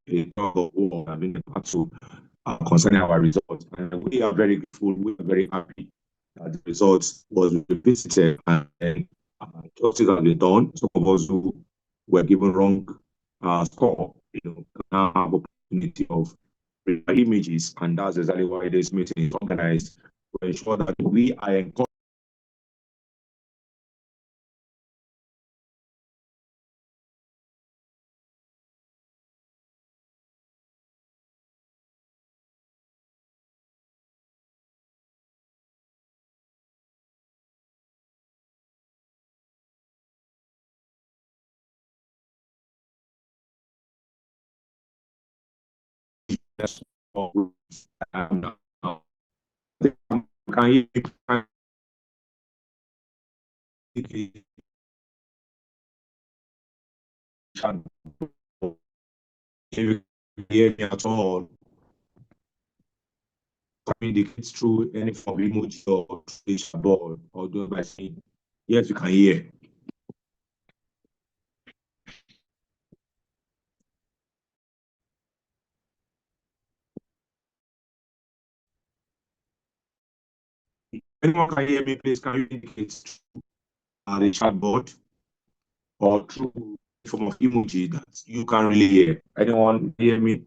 a tug of war and been a battle concerning our results. And we are very grateful, we are very happy that the results was revisited and justice has been done. Some of us who were given wrong score, now have opportunity of images, and that's exactly why this meeting is organized to ensure that we are encouraged. Can you hear me at all? Communicate through any form of emoji or board or do it by saying yes, you can hear. Anyone can hear me, please? Can you indicate through the chat board or through form of emoji that you can really hear? Anyone hear me?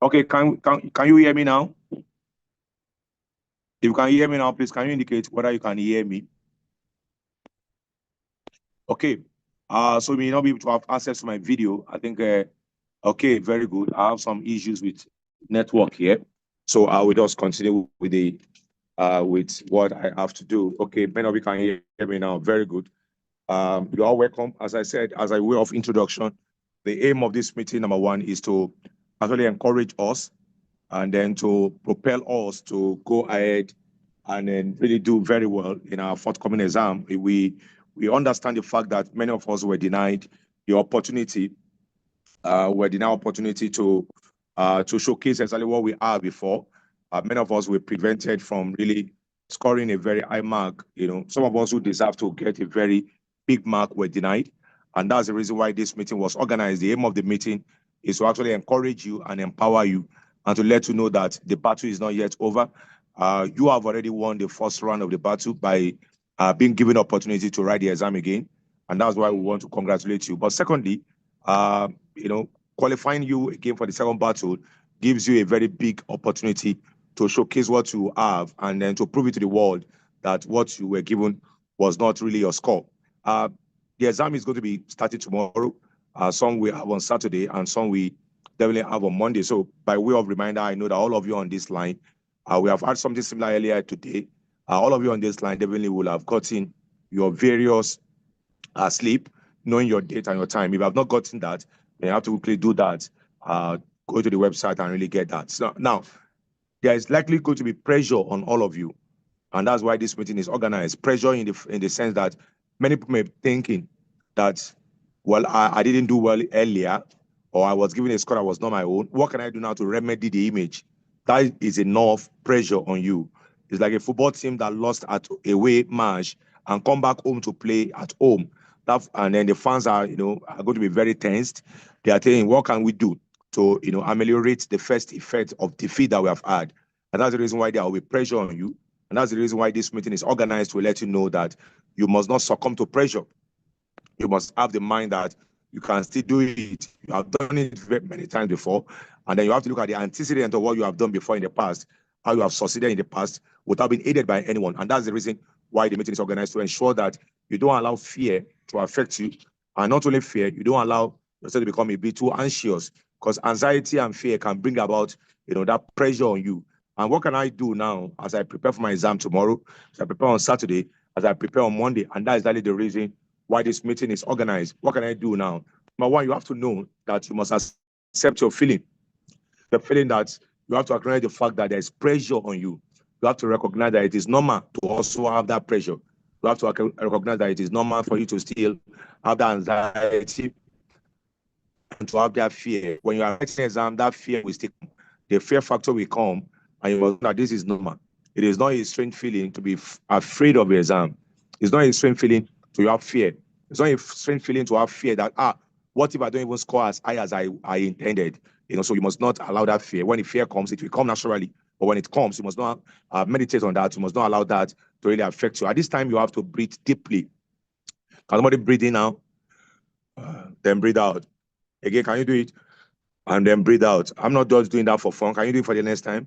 Okay, can you hear me now? If you can hear me now, please can you indicate whether you can hear me? Okay. So you may not be able to have access to my video. I think okay, very good. I have some issues with network here. So I will just continue with the with what I have to do. Okay, many of you can hear me now. Very good. You are welcome. As I said, as a way of introduction, the aim of this meeting, number one, is to actually encourage us and then to propel us to go ahead and then really do very well in our forthcoming exam. We understand the fact that many of us were denied the opportunity, to showcase exactly what we are before. Many of us were prevented from really scoring a very high mark. Some of us who deserve to get a very big mark were denied. And that's the reason why this meeting was organized. The aim of the meeting is to actually encourage you and empower you and to let you know that the battle is not yet over. You have already won the first round of the battle by being given opportunity to write the exam again. And that's why we want to congratulate you. But secondly, qualifying you again for the second battle gives you a very big opportunity to showcase what you have and then to prove it to the world that what you were given was not really your score. The exam is going to be started tomorrow. Some we have on Saturday and some we definitely have on Monday. So by way of reminder, I know that all of you on this line, we have had something similar earlier today. All of you on this line definitely will have gotten your various sleep, knowing your date and your time. If you have not gotten that, then you have to quickly do that. Go to the website and really get that. So now, there is likely going to be pressure on all of you. And that's why this meeting is organized. Pressure in the sense that many people may be thinking that, well, I didn't do well earlier, or I was given a score that was not my own. What can I do now to remedy the image? That is enough pressure on you. It's like a football team that lost at away match and come back home to play at home. And then the fans are going to be very tensed. They are saying, what can we do to ameliorate the first effect of defeat that we have had? And that's the reason why there will be pressure on you. And that's the reason why this meeting is organized to let you know that you must not succumb to pressure. You must have the mind that you can still do it. You have done it very many times before, and then you have to look at the antecedent of what you have done before in the past, how you have succeeded in the past without being aided by anyone. And that's the reason why the meeting is organized, to ensure that you don't allow fear to affect you. And not only fear, you don't allow yourself to become a bit too anxious, because anxiety and fear can bring about, that pressure on you. And what can I do now as I prepare for my exam tomorrow, as I prepare on Saturday, as I prepare on Monday? And that is exactly the reason why this meeting is organized. What can I do now? Number one, you have to know that you must accept your feeling. The feeling that you have to acknowledge the fact that there's pressure on you. You have to recognize that it is normal to also have that pressure. You have to recognize that it is normal for you to still have that anxiety and to have that fear. When you are writing an exam, that fear will still come. The fear factor will come, and you must know that this is normal. It is not a strange feeling to be afraid of the exam. It's not a strange feeling to have fear. It's not a strange feeling to have fear that, what if I don't even score as high as I intended? So you must not allow that fear. When the fear comes, it will come naturally. But when it comes, you must not meditate on that. You must not allow that to really affect you. At this time, you have to breathe deeply. Can somebody breathe in now? Then breathe out. Again, can you do it? And then breathe out. I'm not just doing that for fun. Can you do it for the next time?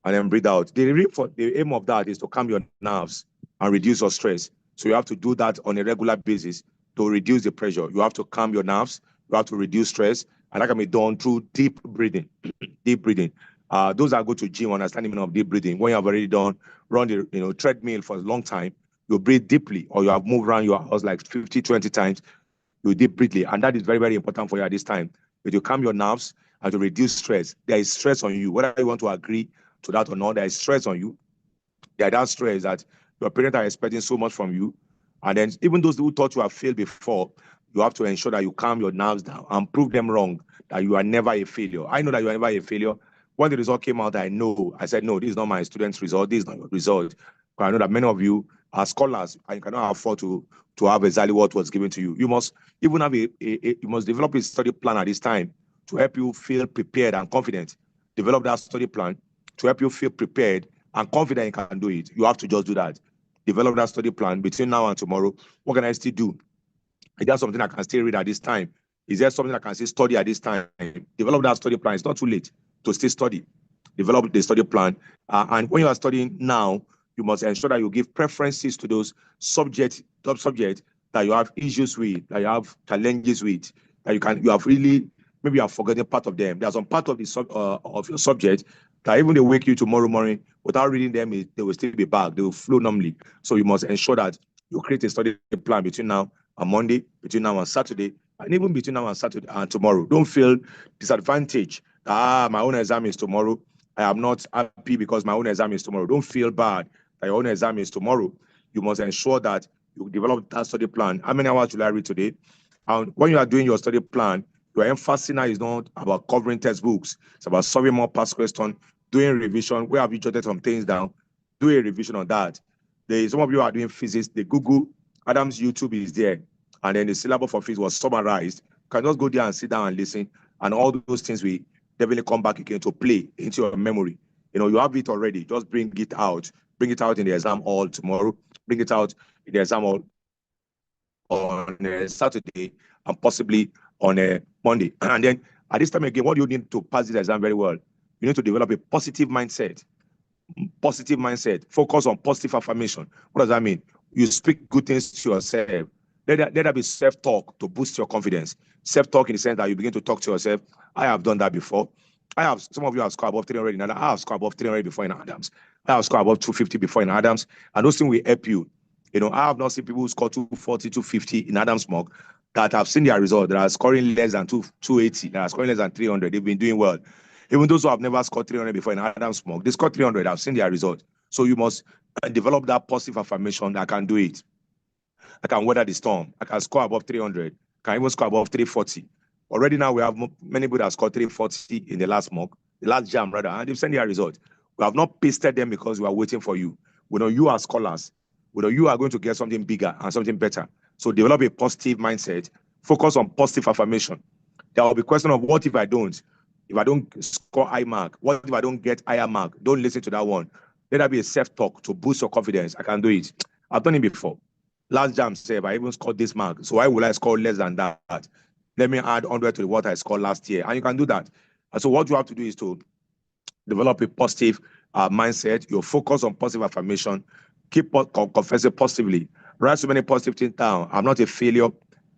And then breathe out. The aim of that is to calm your nerves and reduce your stress. So you have to do that on a regular basis to reduce the pressure. You have to calm your nerves. You have to reduce stress. And that can be done through deep breathing. Deep breathing. Those that go to gym understand the meaning of deep breathing. When you have already run the treadmill for a long time, you breathe deeply, or you have moved around your house like 50, 20 times, you deep breathly. And that is very, very important for you at this time. If you calm your nerves and to reduce stress, there is stress on you. Whether you want to agree to that or not, there is stress on you. Yeah, that stress that your parents are expecting so much from you. And then even those who thought you have failed before, you have to ensure that you calm your nerves down and prove them wrong, that you are never a failure. I know that you are never a failure. When the result came out, I said, no, this is not my student's result. This is not your result. But I know that many of you are scholars and you cannot afford to have exactly what was given to you. You must even have you must develop a study plan at this time to help you feel prepared and confident. Develop that study plan to help you feel prepared and confident you can do it. You have to just do that. Develop that study plan between now and tomorrow. What can I still do? Is there something I can still read at this time? Is there something I can still study at this time? Develop that study plan. It's not too late to still study. Develop the study plan. And when you are studying now, you must ensure that you give preferences to those top subjects that you have issues with, that you have challenges with, that you have really, maybe you have forgotten part of them. There's some part of of your subject that even they wake you tomorrow morning without reading them, they will still be back. They will flow normally. So you must ensure that you create a study plan between now and Monday, between now and Saturday, and even between now and Saturday and tomorrow. Don't feel disadvantaged. My own exam is tomorrow. I am not happy because my own exam is tomorrow. Don't feel bad that your own exam is tomorrow. You must ensure that you develop that study plan. How many hours will I read today? And when you are doing your study plan, your emphasis now is not about covering textbooks. It's about solving more past questions, doing revision. Where have you jotted some things down? Do a revision on that. Some of you are doing physics. The Google Adams YouTube is there. And then the syllabus for physics was summarized. You can just go there and sit down and listen. And all those things will definitely come back again to play into your memory. You have it already. Just bring it out. Bring it out in the exam hall tomorrow. Bring it out in the exam hall on Saturday and possibly on Monday. And then at this time again, what do you need to pass this exam very well? You need to develop a positive mindset. Positive mindset. Focus on positive affirmation. What does that mean? You speak good things to yourself. Let that be self-talk to boost your confidence. Self-talk in the sense that you begin to talk to yourself. I have done that before. Some of you have scored above 300 in Adams. I have scored above 300 before in Adams. I have scored above 250 before in Adams. And those things will help you. I have not seen people who score 240, 250 in Adams mock that have seen their result. That are scoring less than 280, that are scoring less than 300. They've been doing well. Even those who have never scored 300 before in Adams mock, they scored 300. I've seen their result. So you must develop that positive affirmation that I can do it. I can weather the storm. I can score above 300. I can even score above 340. Already now we have many people that scored 340 in the last jam rather, and they've sent their result. We have not pasted them because we are waiting for you. We know you are scholars. We know you are going to get something bigger and something better. So develop a positive mindset. Focus on positive affirmation. There will be a question of what if I don't? If I don't score high mark, what if I don't get higher mark? Don't listen to that one. Let that be a self-talk to boost your confidence. I can do it. I've done it before. Last jam said, I even scored this mark. So why will I score less than that? Let me add 100 to what I scored last year. And you can do that. And so what you have to do is to develop a positive mindset. You focus on positive affirmation. Keep confessing positively. Write so many positive things down. I'm not a failure.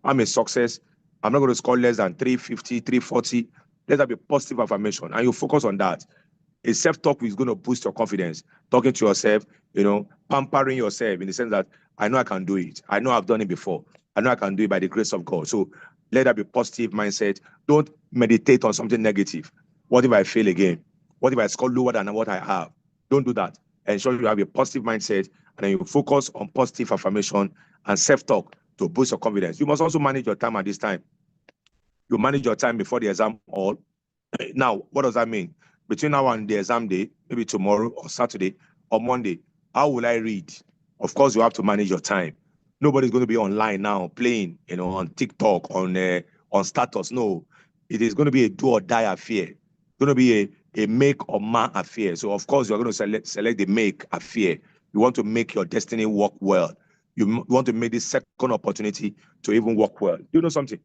I'm a success. I'm not going to score less than 350, 340. Let that be positive affirmation. And you focus on that. A self-talk is going to boost your confidence. Talking to yourself, pampering yourself in the sense that I know I can do it. I know I've done it before. I know I can do it by the grace of God. So let that be positive mindset. Don't meditate on something negative. What if I fail again? What if I score lower than what I have? Don't do that. Ensure you have a positive mindset and then you focus on positive affirmation and self-talk to boost your confidence. You must also manage your time at this time. You manage your time before the exam hall. Now, what does that mean? Between now and the exam day, maybe tomorrow or Saturday or Monday, how will I read? Of course, you have to manage your time. Nobody's going to be online now playing, on TikTok, on status. No, it is going to be a do or die affair. It's going to be a make or mar affair. So, of course, you're going to select the make affair. You want to make your destiny work well. You want to make this second opportunity to even work well. You know something?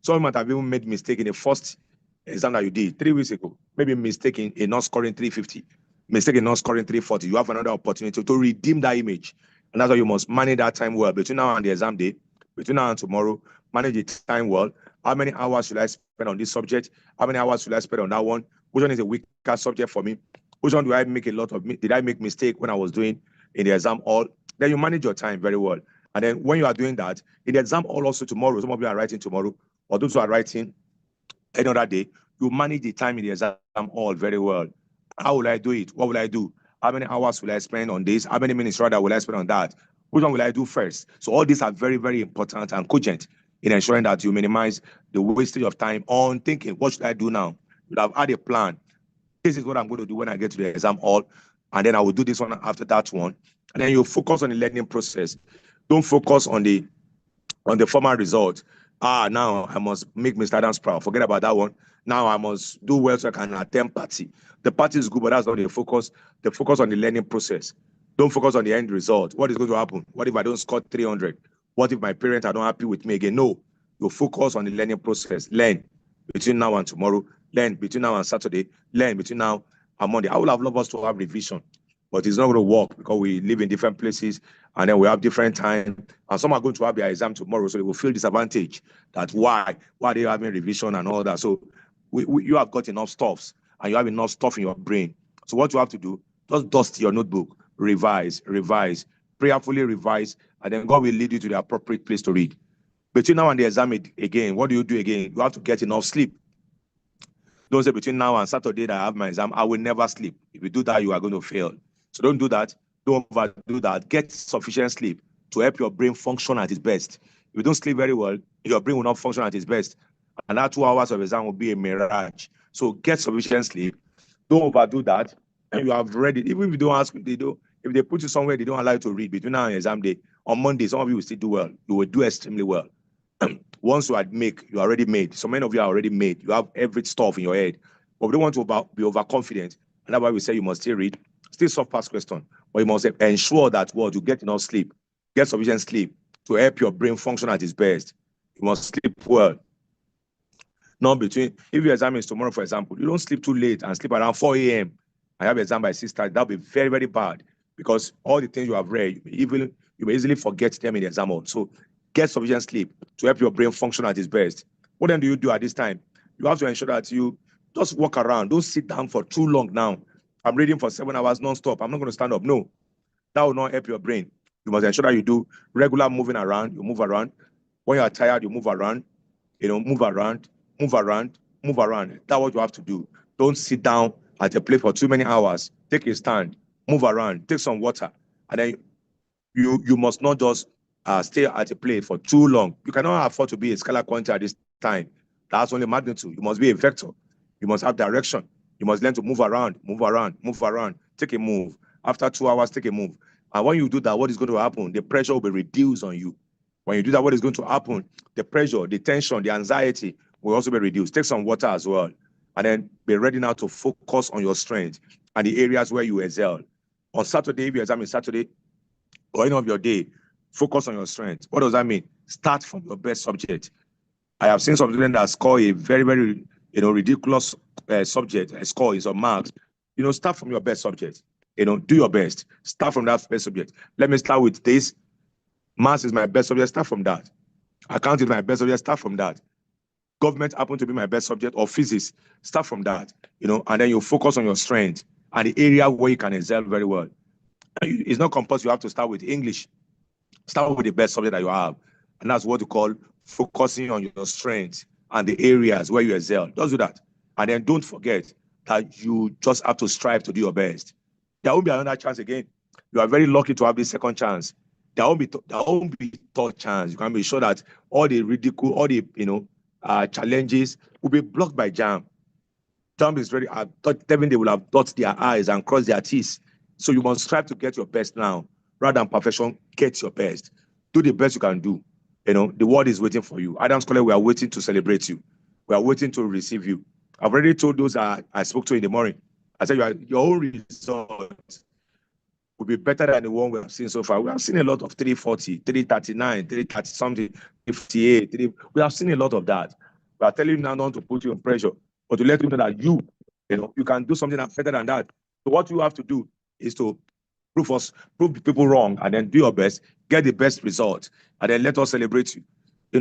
Some might have even made mistake in the first exam that you did 3 weeks ago. Maybe mistake in not scoring 350, mistake in not scoring 340. You have another opportunity to redeem that image. And that's why you must manage that time well. Between now and the exam day, between now and tomorrow, manage the time well. How many hours should I spend on this subject? How many hours should I spend on that one? Which one is a weaker subject for me? Which one do I make a lot of? Did I make mistake when I was doing in the exam hall? Then you manage your time very well. And then when you are doing that, in the exam hall also tomorrow, some of you are writing tomorrow, or those who are writing any other day, you manage the time in the exam hall very well. How will I do it? What will I do? How many hours will I spend on this? How many minutes rather will I spend on that? Which one will I do first? So all these are very, very important and cogent in ensuring that you minimize the wastage of time on thinking, what should I do now? You have had a plan. This is what I'm going to do when I get to the exam hall, and then I will do this one after that one. And then you focus on the learning process. Don't focus on the formal result. Now I must make Mr. Adams proud. Forget about that one. Now I must do well so I can attend party. The party is good, but that's not the focus. The focus on the learning process. Don't focus on the end result. What is going to happen? What if I don't score 300? What if my parents are not happy with me again? No, you focus on the learning process. Learn between now and tomorrow. Learn between now and Saturday. Learn between now and Monday. I would have loved us to have revision, but it's not going to work because we live in different places and then we have different time. And some are going to have their exam tomorrow, so they will feel disadvantaged. That why are they having revision and all that? So you have got enough stuffs and you have enough stuff in your brain. So what you have to do, just dust your notebook, revise, prayerfully revise, and then God will lead you to the appropriate place to read. Between now and the exam again, what do you do again? You have to get enough sleep. Don't say between now and Saturday that I have my exam, I will never sleep. If you do that, you are going to fail. So don't do that. Don't overdo that. Get sufficient sleep to help your brain function at its best. If you don't sleep very well, your brain will not function at its best. And that 2 hours of exam will be a mirage. So get sufficient sleep. Don't overdo that. And you have read it. Even if you don't ask, if they put you somewhere, they don't allow you to read between now and exam day. On Monday, some of you will still do well. You will do extremely well. Once you are already made. So many of you are already made. You have every stuff in your head. But we don't want to be overconfident. And that's why we say you must still read. Still soft pass question. But you must ensure that you get enough sleep. Get sufficient sleep to help your brain function at its best. You must sleep well. Not if your exam is tomorrow, for example, you don't sleep too late and sleep around 4 a.m. I have exam by 6:30. That'll be very, very bad because all the things you have read, you may easily forget them in the exam hall. So get sufficient sleep to help your brain function at its best. What then do you do at this time? You have to ensure that you just walk around. Don't sit down for too long now. I'm reading for 7 hours non-stop. I'm not going to stand up. No, that will not help your brain. You must ensure that you do regular moving around. You move around. When you are tired, you move around. Move around. That's what you have to do. Don't sit down at a place for too many hours. Take a stand. Move around. Take some water. And then you must not just stay at a place for too long. You cannot afford to be a scalar quantity at this time. That's only magnitude. You must be a vector. You must have direction. You must learn to move around. Take a move. After 2 hours, take a move. And when you do that, what is going to happen? The pressure will be reduced on you. When you do that, what is going to happen? The pressure, the tension, the anxiety will also be reduced. Take some water as well. And then be ready now to focus on your strength and the areas where you excel. On Saturday, if your exam is Saturday, or any of your day, Focus on your strength. What does that mean? Start from your best subject. I have seen some students that score a very, very, ridiculous subject. Score is on marks. Start from your best subject. Do your best. Start from that best subject. Let me start with this. Maths is my best subject. Start from that. Accounting is my best subject. Start from that. Government happen to be my best subject, or physics. Start from that. And then you focus on your strength and the area where you can excel very well. It's not compulsory. You have to start with English. Start with the best subject that you have. And that's what you call focusing on your strengths and the areas where you excel. Just do that. And then don't forget that you just have to strive to do your best. There won't be another chance again. You are very lucky to have this second chance. There won't be third chance. You can be sure that all the ridicule, all the challenges will be blocked by JAMB. JAMB is very they will have dotted their eyes and crossed their T's. So you must strive to get your best now. Rather than perfection, get your best. Do the best you can do. The world is waiting for you. Adams College, we are waiting to celebrate you. We are waiting to receive you. I've already told those I spoke to in the morning. I said, your own result will be better than the one we have seen so far. We have seen a lot of 340, 339, 330 something, 58. We have seen a lot of that. We are telling you now not to put you on pressure, but to let you know that you can do something better than that. So what you have to do is to prove people wrong, and then do your best, get the best result, and then let us celebrate you.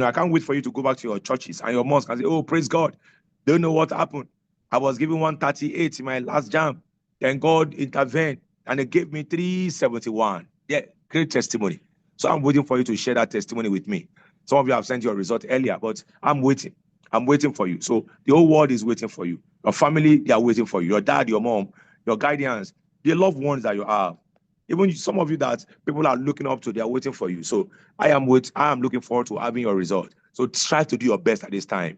I can't wait for you to go back to your churches and your mosques and say, oh, praise God. Don't know what happened. I was given 138 in my last JAMB. Then God intervened and they gave me 371. Yeah, great testimony. So I'm waiting for you to share that testimony with me. Some of you have sent your result earlier, but I'm waiting. I'm waiting for you. So the whole world is waiting for you. Your family, they are waiting for you. Your dad, your mom, your guardians, the loved ones that you have. Even some of you that people are looking up to, they are waiting for you. So I am looking forward to having your result. So try to do your best at this time.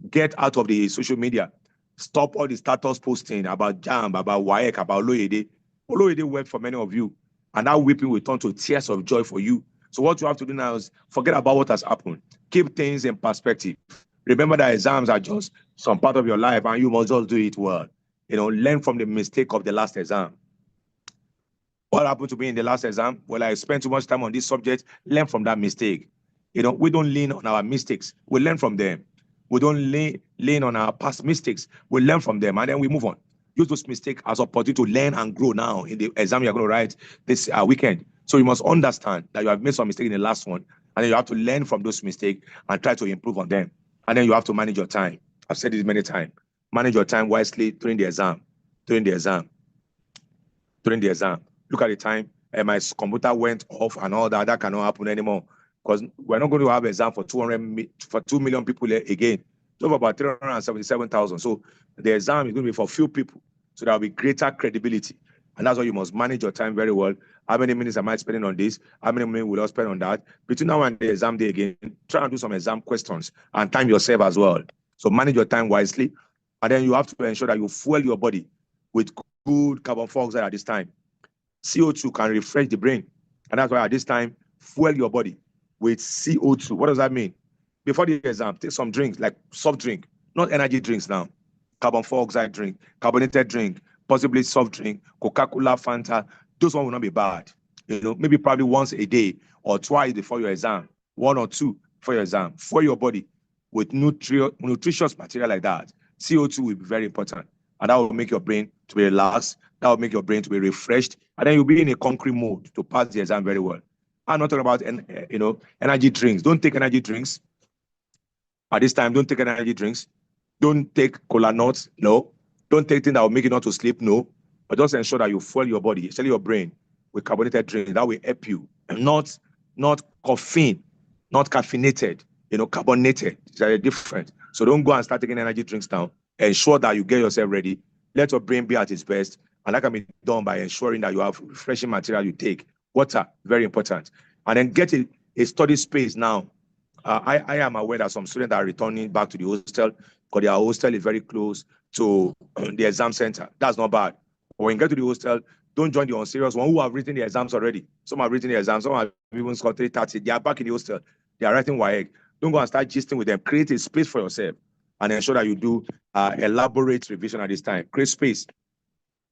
Get out of the social media. Stop all the status posting about JAMB, about WAEC, about Oloyede. Oloyede wept for many of you, and that weeping will turn to tears of joy for you. So what you have to do now is forget about what has happened. Keep things in perspective. Remember that exams are just some part of your life, and you must just do it well. Learn from the mistake of the last exam. What happened to me in the last exam? Well, I spent too much time on this subject. Learn from that mistake. We don't lean on our mistakes. We learn from them. We don't lean on our past mistakes. We learn from them, and then we move on. Use those mistakes as opportunity to learn and grow now in the exam you're going to write this weekend. So you must understand that you have made some mistake in the last one, and then you have to learn from those mistakes and try to improve on them. And then you have to manage your time. I've said this many times. Manage your time wisely during the exam. Look at the time. My computer went off and all that. That cannot happen anymore, because we're not going to have an exam for 2 million people again. It's about 377,000. So the exam is going to be for few people. So there will be greater credibility. And that's why you must manage your time very well. How many minutes am I spending on this? How many minutes will I spend on that? Between now and the exam day again, try and do some exam questions and time yourself as well. So manage your time wisely. And then you have to ensure that you fuel your body with good carbon dioxide at this time. CO2 can refresh the brain. And that's why at this time, fuel your body with CO2. What does that mean? Before the exam, take some drinks, like soft drink, not energy drinks now. Carbon dioxide drink, carbonated drink, possibly soft drink, Coca-Cola, Fanta. Those ones will not be bad. Maybe probably once a day or twice before your exam, 1 or 2 for your exam. Fuel your body with nutritious material like that. CO2 will be very important. And that will make your brain to be relaxed. That will make your brain to be refreshed. And then you'll be in a concrete mode to pass the exam very well. I'm not talking about, energy drinks. Don't take energy drinks. At this time, don't take energy drinks. Don't take cola nuts. No. Don't take things that will make you not to sleep. No. But just ensure that you fuel your body, especially your brain, with carbonated drinks. That will help you. Not caffeine, not caffeinated, carbonated. They're different. So don't go and start taking energy drinks now. Ensure that you get yourself ready. Let your brain be at its best. And that can be done by ensuring that you have refreshing material you take. Water, very important. And then get a study space now. I am aware that some students are returning back to the hostel because their hostel is very close to the exam center. That's not bad. But when you get to the hostel, don't join the unserious one who have written the exams already. Some have written the exams, some have even scored 330. They are back in the hostel. They are writing WAEC. Don't go and start gisting with them. Create a space for yourself and ensure that you do elaborate revision at this time. Create space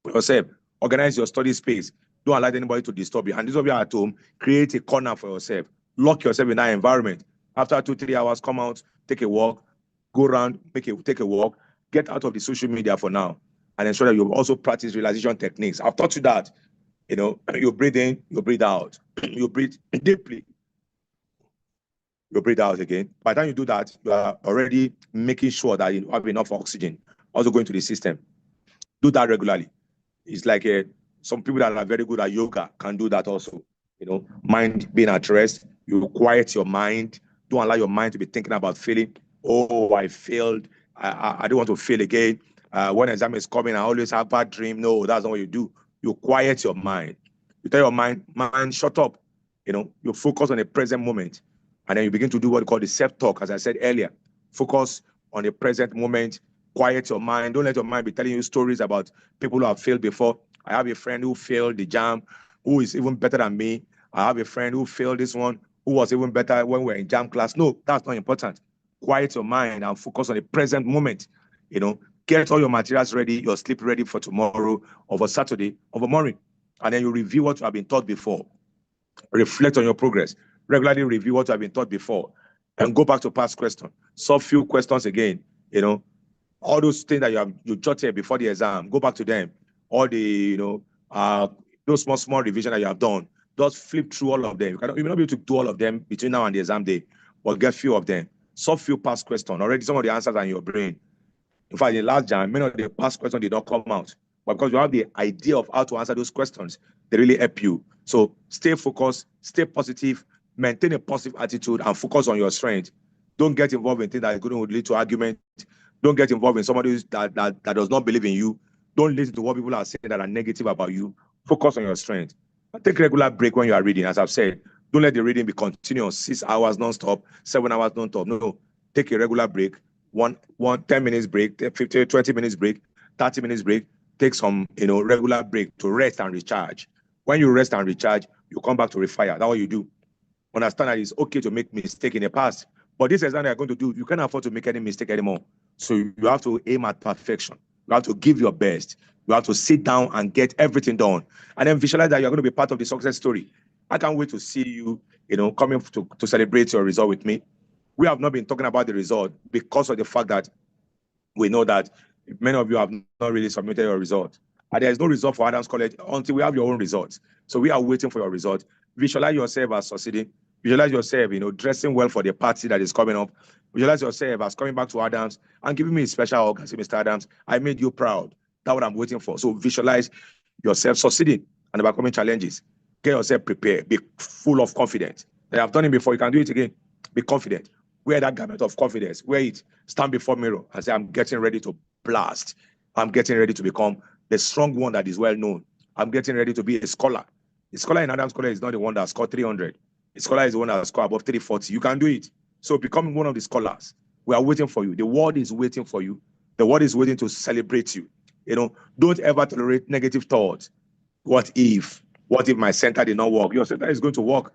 for yourself. Organize your study space. Don't allow anybody to disturb you. And those of you at home, create a corner for yourself. Lock yourself in that environment. After 2-3 hours, come out, take a walk, go around, take a walk, get out of the social media for now, and ensure that you also practice relaxation techniques. I've taught you that. You breathe in, you breathe out. You breathe deeply, you breathe out again. By the time you do that, you are already making sure that you have enough oxygen also going to the system. Do that regularly. It's like some people that are very good at yoga can do that also. Mind being at rest, you quiet your mind. Don't allow your mind to be thinking about failing. Oh, I failed. I don't want to fail again. When exam is coming, I always have bad dream. No, that's not what you do. You quiet your mind. You tell your mind, shut up. You focus on the present moment. And then you begin to do what we call the self-talk, as I said earlier. Focus on the present moment. Quiet your mind. Don't let your mind be telling you stories about people who have failed before. I have a friend who failed the JAM, who is even better than me. I have a friend who failed this one, who was even better when we were in JAM class. No, that's not important. Quiet your mind and focus on the present moment. Get all your materials ready, your sleep ready for tomorrow, or for Saturday, or for morning. And then you review what you have been taught before. Reflect on your progress. Regularly review what you have been taught before. And go back to past questions. Solve few questions again. All those things that you jotted before the exam, go back to them. All the, those small revision that you have done, just flip through all of them. You may not be able to do all of them between now and the exam day, but get few of them. Solve few past questions. Already some of the answers are in your brain. In fact, in the last jam, many of the past questions did not come out. But because you have the idea of how to answer those questions, they really help you. So stay focused, stay positive, maintain a positive attitude, and focus on your strength. Don't get involved in things that are going to lead to argument. Don't get involved in somebody that does not believe in you. Don't listen to what people are saying that are negative about you. Focus on your strength. Take regular break when you are reading. As I've said, don't let the reading be continuous, 6 hours non-stop, 7 hours non-stop. No. Take a regular break, one 10 minutes break, 15, 20 minutes break, 30 minutes break. Take some regular break to rest and recharge. When you rest and recharge, you come back to refire. That's what you do. Understand that it's okay to make mistakes in the past. But this exam that you're going to do, you can't afford to make any mistake anymore. So you have to aim at perfection. You have to give your best. You have to sit down and get everything done. And then visualize that you're going to be part of the success story. I can't wait to see you, coming to celebrate your result with me. We have not been talking about the result because of the fact that we know that many of you have not really submitted your result. And there is no result for Adams College until we have your own results. So we are waiting for your result. Visualize yourself as succeeding. Visualize yourself, dressing well for the party that is coming up. Visualize yourself as coming back to Adams and giving me a special hug and say, Mr. Adams, I made you proud. That's what I'm waiting for. So visualize yourself succeeding and overcoming challenges. Get yourself prepared. Be full of confidence. I have done it before. You can do it again. Be confident. Wear that garment of confidence. Wear it. Stand before mirror and say, I'm getting ready to blast. I'm getting ready to become the strong one that is well known. I'm getting ready to be a scholar. The scholar in Adams College is not the one that scored 300. The scholar is the one that scored above 340. You can do it. So become one of the scholars. We are waiting for you. The world is waiting for you. The world is waiting to celebrate you. Don't ever tolerate negative thoughts. What if? What if my center did not work? Your center is going to work.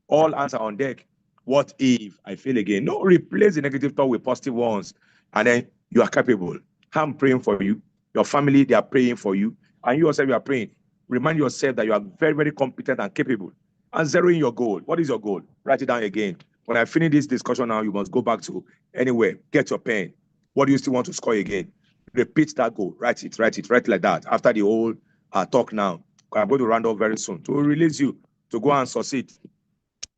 All hands are on deck. What if I fail again? No, replace the negative thought with positive ones. And then you are capable. I'm praying for you. Your family, they are praying for you. And you yourself, you are praying. Remind yourself that you are very, very competent and capable. And zero in your goal. What is your goal? Write it down again. When I finish this discussion now, you must go back to anywhere. Get your pen. What do you still want to score again? Repeat that goal. Write it like that. After the whole talk now, I'm going to round up very soon to release you to go and succeed,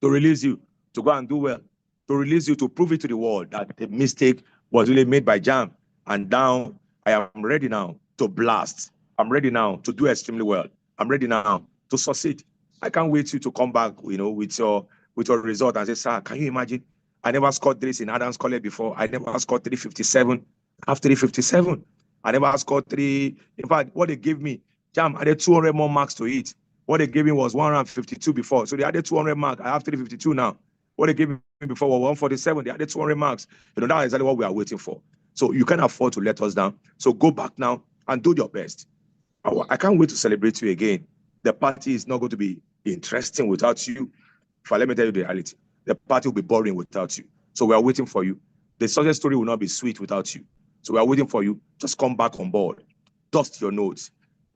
to release you to go and do well, to release you to prove it to the world that the mistake was really made by JAM. And now I am ready now to blast. I'm ready now to do extremely well. I'm ready now to succeed. I can't wait you to come back, with your result and say, sir, can you imagine? I never scored this in Adams College before. I never scored 357. After 357, I never scored 3. In fact, what they gave me, JAM added 200 more marks to it. What they gave me was 152 before. So they added 200 marks. I have 352 now. What they gave me before was 147. They added 200 marks. That's exactly what we are waiting for. So you can't afford to let us down. So go back now and do your best. I can't wait to celebrate you again. The party is not going to be interesting without you. Let me tell you the reality. The party will be boring without you. So we are waiting for you. The success story will not be sweet without you. So we are waiting for you. Just come back on board. Dust your notes.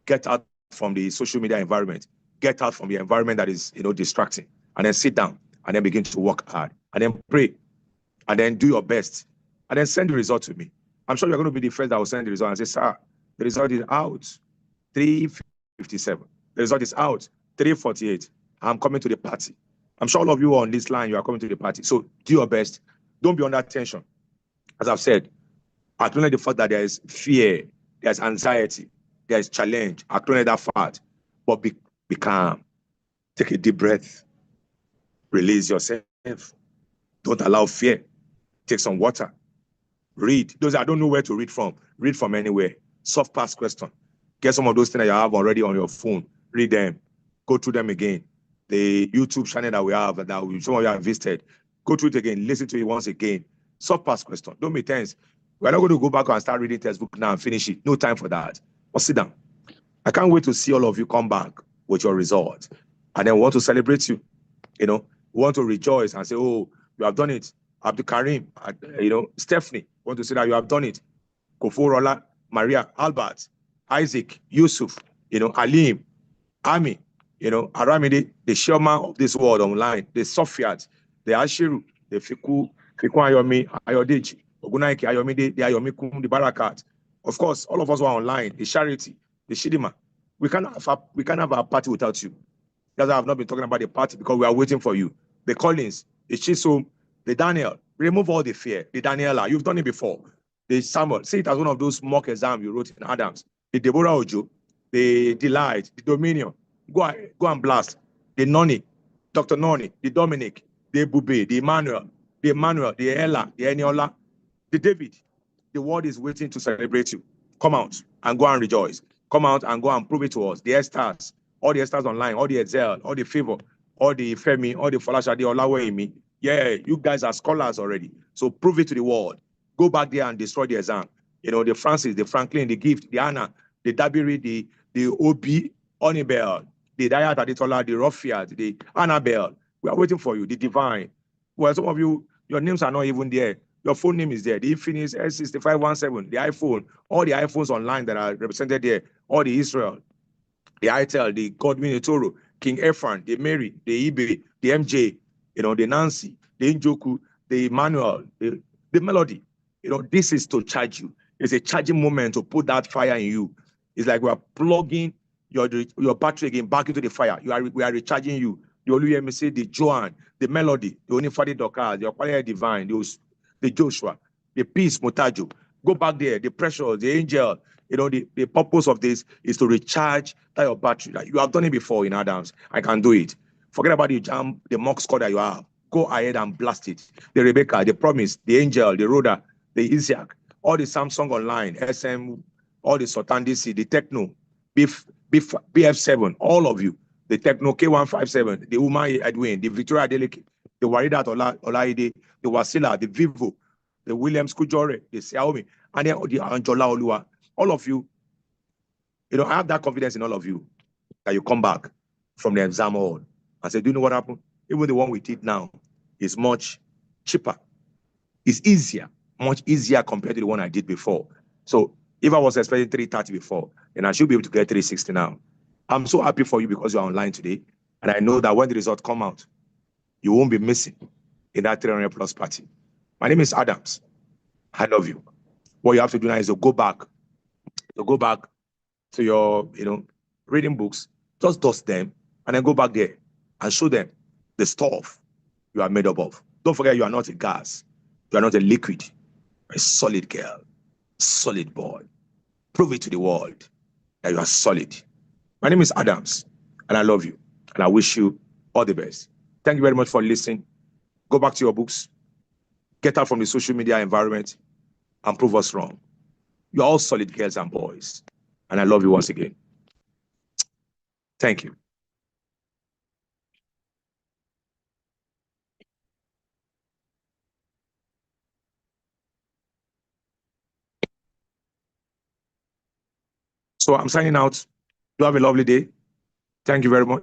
Get out from the social media environment. get out from the environment that is, distracting, and then sit down and then begin to work hard and then pray and then do your best and then send the result to me. I'm sure you're going to be the first that will send the result and say, sir, the result is out 3:57. The result is out 3:48. I'm coming to the party. I'm sure all of you on this line, you are coming to the party. So do your best. Don't be under tension. As I've said, acknowledge the fact that there is fear, there's anxiety, there's challenge. Acknowledge that fact, but be calm. Take a deep breath. Release yourself. Don't allow fear. Take some water. Read. Those I don't know where to read from anywhere. Soft pass question. Get some of those things that you have already on your phone. Read them. Go through them again. The YouTube channel that we have, that some of you have visited, go through it again. Listen to it once again. Soft pass question. Don't be tense. We're not going to go back and start reading textbook now and finish it. No time for that. But sit down. I can't wait to see all of you come back with your results. And then we want to celebrate you. We want to rejoice and say, oh, you have done it. Abdul Karim, Stephanie, want to say that you have done it. Kofo Rola, Maria, Albert, Isaac, Yusuf, Alim, Ami, Aramide, the Sherman of this world online, the Sofiat, the Ashiru, the Fiku Ayomi, Ayodeji, Ogunaiki, Ayomide, the Ayomikum, the Barakat. Of course, all of us were online, the Charity, the Shidima. We can't have a party without you. That's why I've not been talking about the party, because we are waiting for you. The Collins, the Chisom, the Daniel, remove all the fear. The Daniela, you've done it before. The Samuel, see it as one of those mock exams you wrote in Adams. The Deborah Ojo, the Delight, the Dominion, go and blast. The Noni, Dr. Noni, the Dominic, the Bube, the Emmanuel, the Ella, the Eniola, the David. The world is waiting to celebrate you. Come out and go and rejoice. Come out and go and prove it to us. The Estars, all the Estars online, all the Excel, all the Favor, all the Femi, all the Falashadi, Olawemi. Yeah, you guys are scholars already. So prove it to the world. Go back there and destroy the exam. The Francis, the Franklin, the Gift, the Anna, the Dabiri, the Obi, Onibel, the Dayat Aditola, the Rofiat, the Annabelle. We are waiting for you, the Divine. Well, some of you, your names are not even there. Your phone name is there. The Infinix S6517, the iPhone, all the iPhones online that are represented there, all the Israel, the ITEL, the Godwin, the Toro, King Ephraim, the Mary, the Ibe, the MJ, the Nancy, the Njoku, the Emmanuel, the Melody. This is to charge you. It's a charging moment to put that fire in you. It's like we are plugging your battery again back into the fire. We are recharging you. The Oluyemisi, the Joan, the Melody, the Onifadi Dokar, the Okwale Divine, the Joshua, the Peace Motajo. Go back there. The Precious, the Angel. The purpose of this is to recharge your battery. Like you have done it before in Adams. I can do it. Forget about the jam, the mock score that you have. Go ahead and blast it. The Rebecca, the Promise, the Angel, the Rhoda, the Isaac, all the Samsung Online, SM, all the Sultan DC, the Techno, BF7, all of you, the Techno K157, the Umay Edwin, the Victoria Delicate, the Waridat Olaide, the Wasila, the Vivo, the Williams Kujore, the Xiaomi, and then the Anjola Olua. All of you, I have that confidence in all of you that you come back from the exam hall and say, do you know what happened? Even the one we did now is much cheaper. It's easier, much easier compared to the one I did before. So if I was expecting 330 before, then I should be able to get 360 now. I'm so happy for you because you're online today. And I know that when the results come out, you won't be missing in that 300 plus party. My name is Adams. I love you. What you have to do now is to go back to your, reading books, just dust them, and then go back there and show them the stuff you are made up of. Don't forget, you are not a gas. You are not a liquid. You're a solid girl, solid boy. Prove it to the world that you are solid. My name is Adams, and I love you, and I wish you all the best. Thank you very much for listening. Go back to your books. Get out from the social media environment and prove us wrong. You're all solid girls and boys, and I love you once again. Thank you. So I'm signing out. Do have a lovely day. Thank you very much.